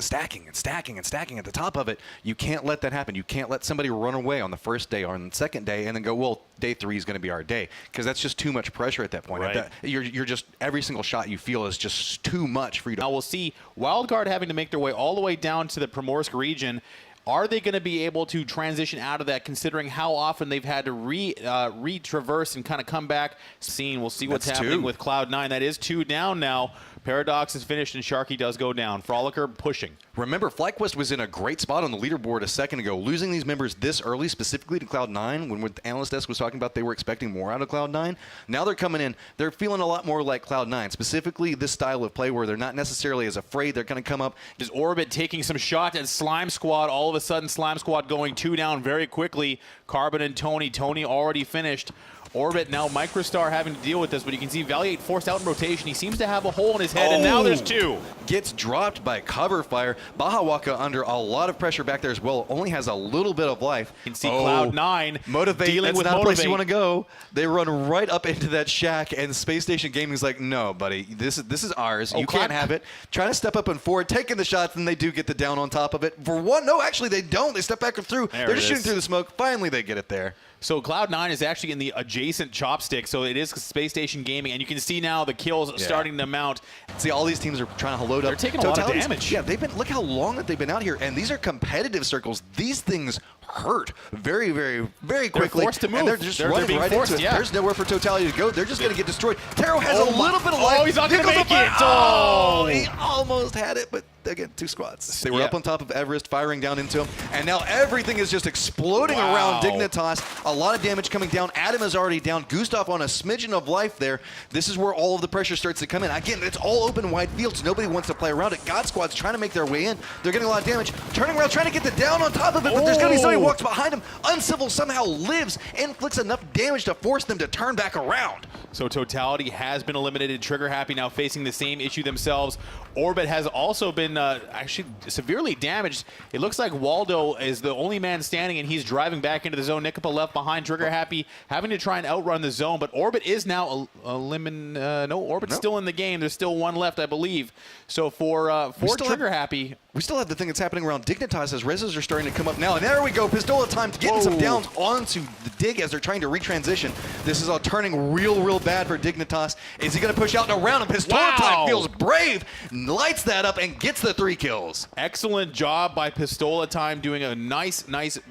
stacking at the top of it. You can't let that happen. You can't let somebody run away on the first day or on the second day and then go, well, day 3 is going to be our day, because that's just too much pressure at that point. Right. You're just, every single shot you feel is just too much for you to. Now we'll see Wildcard having to make their way all the way down to the Primorsk region. Are they going to be able to transition out of that, considering how often they've had to retraverse and kind of come back? We'll see what's happening with Cloud9. That is 2 down now. Paradox is finished, and Sharky does go down. Frolicker pushing. Remember, FlyQuest was in a great spot on the leaderboard a second ago. Losing these members this early, specifically to Cloud9, when the analyst desk was talking about they were expecting more out of Cloud9. Now they're coming in. They're feeling a lot more like Cloud9, specifically this style of play where they're not necessarily as afraid. They're going to come up. Is Orbit taking some shots at Slime Squad? All of a sudden, Slime Squad going 2 down very quickly. Carbon and Tony. Tony already finished. Orbit now Microstar having to deal with this, but you can see Valiant forced out in rotation. He seems to have a hole in his head, and now there's 2. Gets dropped by cover fire. Bahawaka under a lot of pressure back there as well. Only has a little bit of life. You can see Cloud9 Motivate. dealing That's with not Motivate. a place you want to go. They run right up into that shack, and Space Station Gaming's like, no, buddy, this is ours. You can't have it. Trying to step up and forward, taking the shots, and they do get the down on top of it. For one, no, actually they don't. They step back and through. They're just shooting through the smoke. Finally, they get it there. So Cloud9 is actually in the adjacent chopstick, so it is Space Station Gaming, and you can see now the kills starting to mount. See, all these teams are trying to load up. They're taking a lot of damage. Yeah, look how long that they've been out here, and these are competitive circles. These things hurt very, very, very quickly. They're forced to move. And they're just running right into it. There's nowhere for Totality to go. They're just going to get destroyed. Taro has a little bit of life. Oh, he's not going to make it. Oh, he almost had it, but again, 2 squads. They were up on top of Everest, firing down into him, and now everything is just exploding around Dignitas. A lot of damage coming down. Adam is already down. Gustav on a smidgen of life there. This is where all of the pressure starts to come in. Again, it's all open wide fields. Nobody wants to play around it. God Squad's trying to make their way in. They're getting a lot of damage. Turning around, trying to get the down on top of it, but there's going to be somebody who walks behind him. Uncivil somehow lives, inflicts enough damage to force them to turn back around. So Totality has been eliminated. Trigger Happy now facing the same issue themselves. Orbit has also been actually severely damaged. It looks like Waldo is the only man standing, and he's driving back into the zone. Nikipa left behind. Trigger Happy having to try and outrun the zone, but Orbit is now Orbit's still in the game. There's still 1 left, I believe. So for Trigger Happy, we still have the thing that's happening around Dignitas as reses are starting to come up now. And there we go. Pistola time getting some downs onto the dig as they're trying to retransition. This is all turning real bad for Dignitas. Is he going to push out and around? And Pistola time feels brave, lights that up, and gets the 3 kills. Excellent job by Pistola Time doing a nice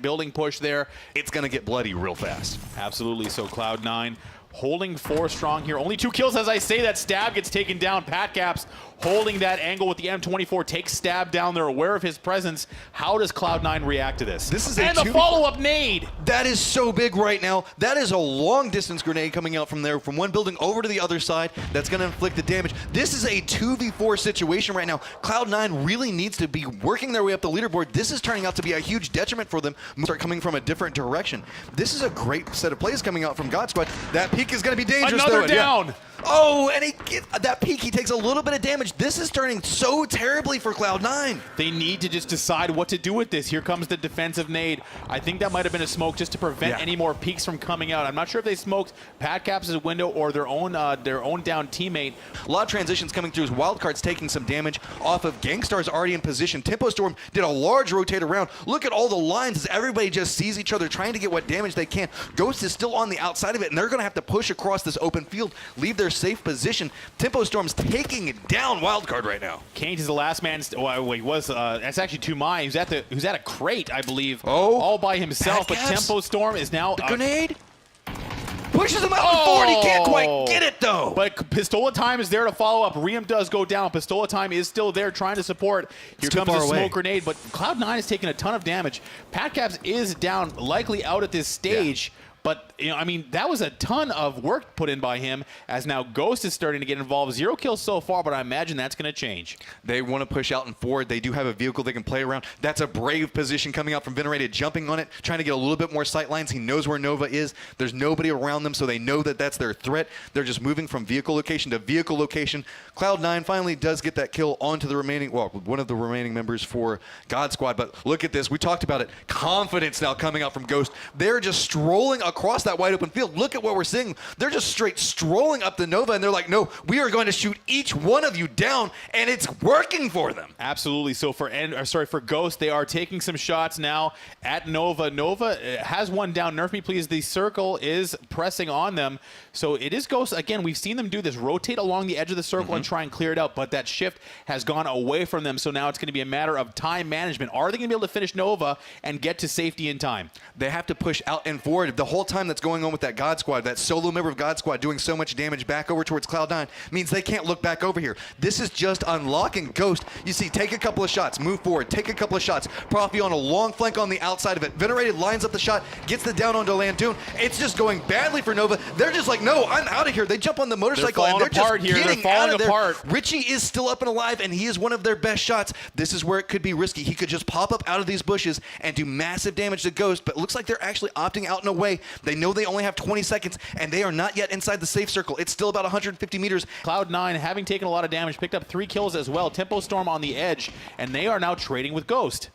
building push there. It's going to get bloody real fast. Absolutely. So Cloud9 holding 4 strong here. Only 2 kills as I say that. Stab gets taken down. Pat Caps holding that angle with the M24. Takes Stab down. They're aware of his presence. How does Cloud9 react to this? This is and the follow-up nade. That is so big right now. That is a long-distance grenade coming out from there, from one building over to the other side. That's going to inflict the damage. This is a 2v4 situation right now. Cloud9 really needs to be working their way up the leaderboard. This is turning out to be a huge detriment for them. Start coming from a different direction. This is a great set of plays coming out from God Squad. That peak is going to be dangerous. Another down. Oh, and that peak, he takes a little bit of damage. This is turning so terribly for Cloud9. They need to just decide what to do with this. Here comes the defensive nade. I think that might have been a smoke just to prevent any more peaks from coming out. I'm not sure if they smoked Pat Caps' window or their own down teammate. A lot of transitions coming through as Wildcard's taking some damage off of Gangstar's already in position. Tempo Storm did a large rotate around. Look at all the lines as everybody just sees each other trying to get what damage they can. Ghost is still on the outside of it, and they're going to have to push across this open field, leave their safe position. Tempo Storm's taking down Wildcard right now. Kanes is the last man. That's actually Tumai, who's at a crate, I believe, all by himself. But Tempo Storm is now the grenade pushes him out forward. He can't quite get it though. But Pistola Time is there to follow up. Riem does go down. Pistola Time is still there trying to support. Here comes a smoke grenade, but Cloud9 is taking a ton of damage. Pat Caps is down, likely out at this stage. But, I mean, that was a ton of work put in by him, as now Ghost is starting to get involved. 0 kills so far, but I imagine that's going to change. They want to push out and forward. They do have a vehicle they can play around. That's a brave position coming out from Venerated, jumping on it, trying to get a little bit more sight lines. He knows where Nova is. There's nobody around them, so they know that that's their threat. They're just moving from vehicle location to vehicle location. Cloud9 finally does get that kill onto the remaining, one of the remaining members for God Squad. But look at this. We talked about it. Confidence now coming out from Ghost. They're just strolling across across that wide open field. Look at what we're seeing. They're just straight strolling up the Nova, and they're like, no, we are going to shoot each one of you down, and it's working for them. Absolutely. So for Ghost, they are taking some shots now at Nova. Nova has one down. Nerf me, please. The circle is pressing on them. So it is Ghost. Again, we've seen them do this, rotate along the edge of the circle and try and clear it out, but that shift has gone away from them. So now it's going to be a matter of time management. Are they going to be able to finish Nova and get to safety in time? They have to push out and forward. The whole time that's going on with that God Squad, that solo member of God Squad doing so much damage back over towards Cloud9 means they can't look back over here. This is just unlocking Ghost. You see, take a couple of shots, move forward, take a couple of shots. Profi on a long flank on the outside of it. Venerated lines up the shot, gets the down onto Lantoon. It's just going badly for Nova. They're just like, no, I'm out of here. They jump on the motorcycle and they're just getting out of there. Richie is still up and alive, and he is one of their best shots. This is where it could be risky. He could just pop up out of these bushes and do massive damage to Ghost, but it looks like they're actually opting out in a way. They know they only have 20 seconds, and they are not yet inside the safe circle. It's still about 150 meters. Cloud9, having taken a lot of damage, picked up 3 kills as well. Tempo Storm on the edge, and they are now trading with Ghost.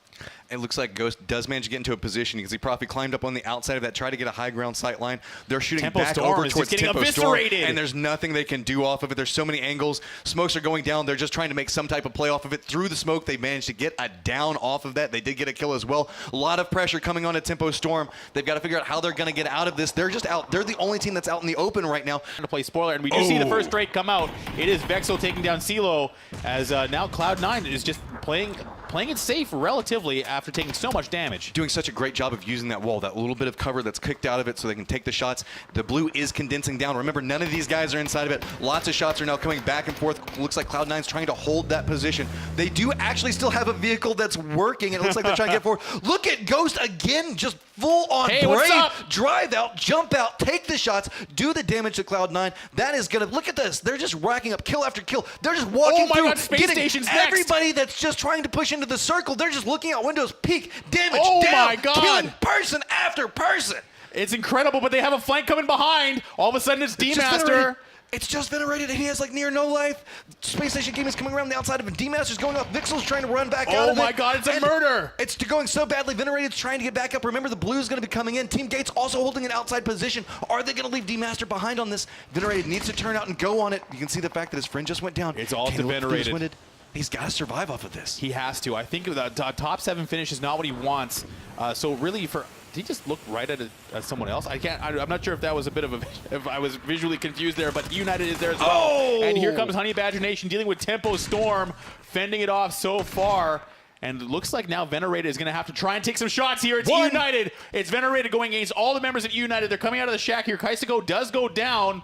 It looks like Ghost does manage to get into a position. You can see Profi climbed up on the outside of that, try to get a high ground sight line. They're shooting back over towards Tempo Storm, and there's nothing they can do off of it. There's so many angles. Smokes are going down. They're just trying to make some type of play off of it. Through the smoke, they managed to get a down off of that. They did get a kill as well. A lot of pressure coming on to Tempo Storm. They've got to figure out how they're going to get out of this. They're just out. They're the only team that's out in the open right now. To play spoiler, and we do see the first strike come out. It is Vexel taking down CeeLo, as now Cloud9 is just playing it safe relatively after taking so much damage. Doing such a great job of using that wall, that little bit of cover that's kicked out of it so they can take the shots. The blue is condensing down. Remember, none of these guys are inside of it. Lots of shots are now coming back and forth. Looks like Cloud9's trying to hold that position. They do actually still have a vehicle that's working. It looks like they're trying to get forward. Look at Ghost again, just full on brave. Drive out, jump out, take the shots, do the damage to Cloud9. That is gonna, look at this. They're just racking up kill after kill. They're just walking through, getting everybody that's just trying to push into the circle. They're just looking out windows, peek, damage, down, killing person after person. It's incredible, but they have a flank coming behind. All of a sudden, it's D-Master. It's just venerated, and he has like near no life. Space Station Gaming is coming around the outside of him. D-Master's going up. Vixel's trying to run back out of it. Oh my God, it's a murder. It's going so badly. Venerated's trying to get back up. Remember, the blue's going to be coming in. Team Gates also holding an outside position. Are they going to leave D-Master behind on this? Venerated needs to turn out and go on it. You can see the fact that his friend just went down. It's all to Venerated. He's got to survive off of this. He has to. I think the top 7 finish is not what he wants. So really, did he just look right at someone else? I'm not sure if that was a bit of if I was visually confused there, but United is there as well. Oh! And here comes Honey Badger Nation dealing with Tempo Storm, fending it off so far. And it looks like now Venerated is going to have to try and take some shots here. It's United. It's Venerated going against all the members of United. They're coming out of the shack here. Kaisago does go down.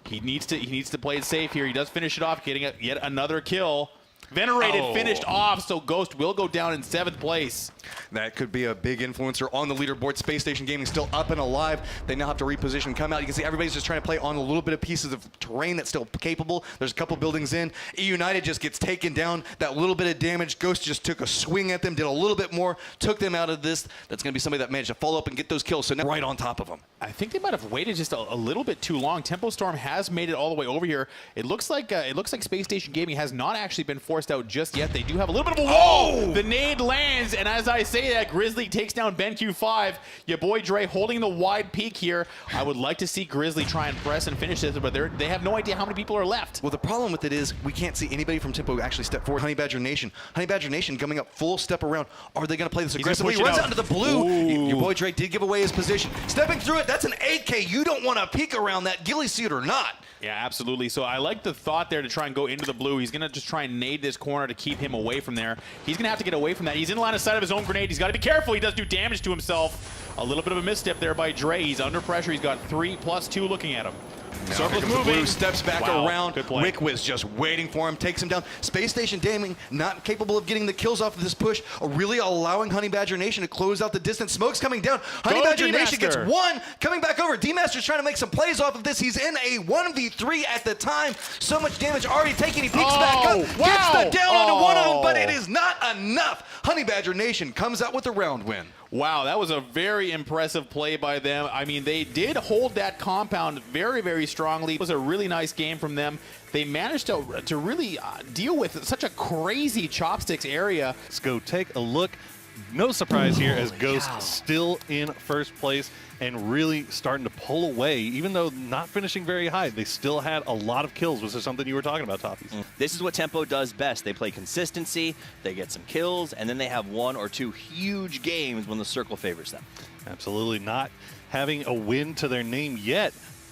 He needs to play it safe here. He does finish it off, getting yet another kill. Venerated finished off, so Ghost will go down in 7th place. That could be a big influencer on the leaderboard. Space Station Gaming still up and alive. They now have to reposition, come out. You can see everybody's just trying to play on a little bit of pieces of terrain that's still capable. There's a couple buildings in. United just gets taken down. That little bit of damage. Ghost just took a swing at them, did a little bit more, took them out of this. That's going to be somebody that managed to follow up and get those kills. So now right on top of them. I think they might have waited just a little bit too long. Tempo Storm has made it all the way over here. It looks like Space Station Gaming has not actually been forced out just yet. They do have a little bit of a wall. The nade lands, and as I say that, Grizzly takes down BenQ5. Your boy Dre holding the wide peak here. I would like to see Grizzly try and press and finish this, but they have no idea how many people are left. Well, the problem with it is we can't see anybody from Tempo actually step forward. Honey Badger Nation coming up full step around. Are they going to play this aggressively? He runs out into the blue. Your boy Drake did give away his position. Stepping through it, that's an 8K. You don't want to peek around that ghillie suit or not. Yeah, absolutely. So I like the thought there to try and go into the blue. He's going to just try and nade this corner to keep him away from there. He's going to have to get away from that. He's in line of sight of his own grenade. He's got to be careful. He does do damage to himself. A little bit of a misstep there by Dre. He's under pressure. He's got 3+2 looking at him. Circle's moving. Blue steps back around. Rick was just waiting for him, takes him down. Space Station Gaming not capable of getting the kills off of this push, really allowing Honey Badger Nation to close out the distance. Smoke's coming down. Honey Badger Nation gets one, coming back over. D-Master's trying to make some plays off of this. He's in a 1v3 at the time. So much damage already taken. He peeks back up, gets the down onto one of them, but it is not enough. Honey Badger Nation comes out with a round win. Wow, that was a very impressive play by them. I mean, they did hold that compound very, very strongly. It was a really nice game from them. They managed to really deal with such a crazy chopsticks area. Let's go take a look. no surprise here as Ghost still in first place and really starting to pull away. Even though not finishing very high, they still had a lot of kills, which is something you were talking about, Topies. This is what Tempo does best. They play consistency, they get some kills, and then they have 1 or 2 huge games when the circle favors them. Absolutely not having a win to their name yet,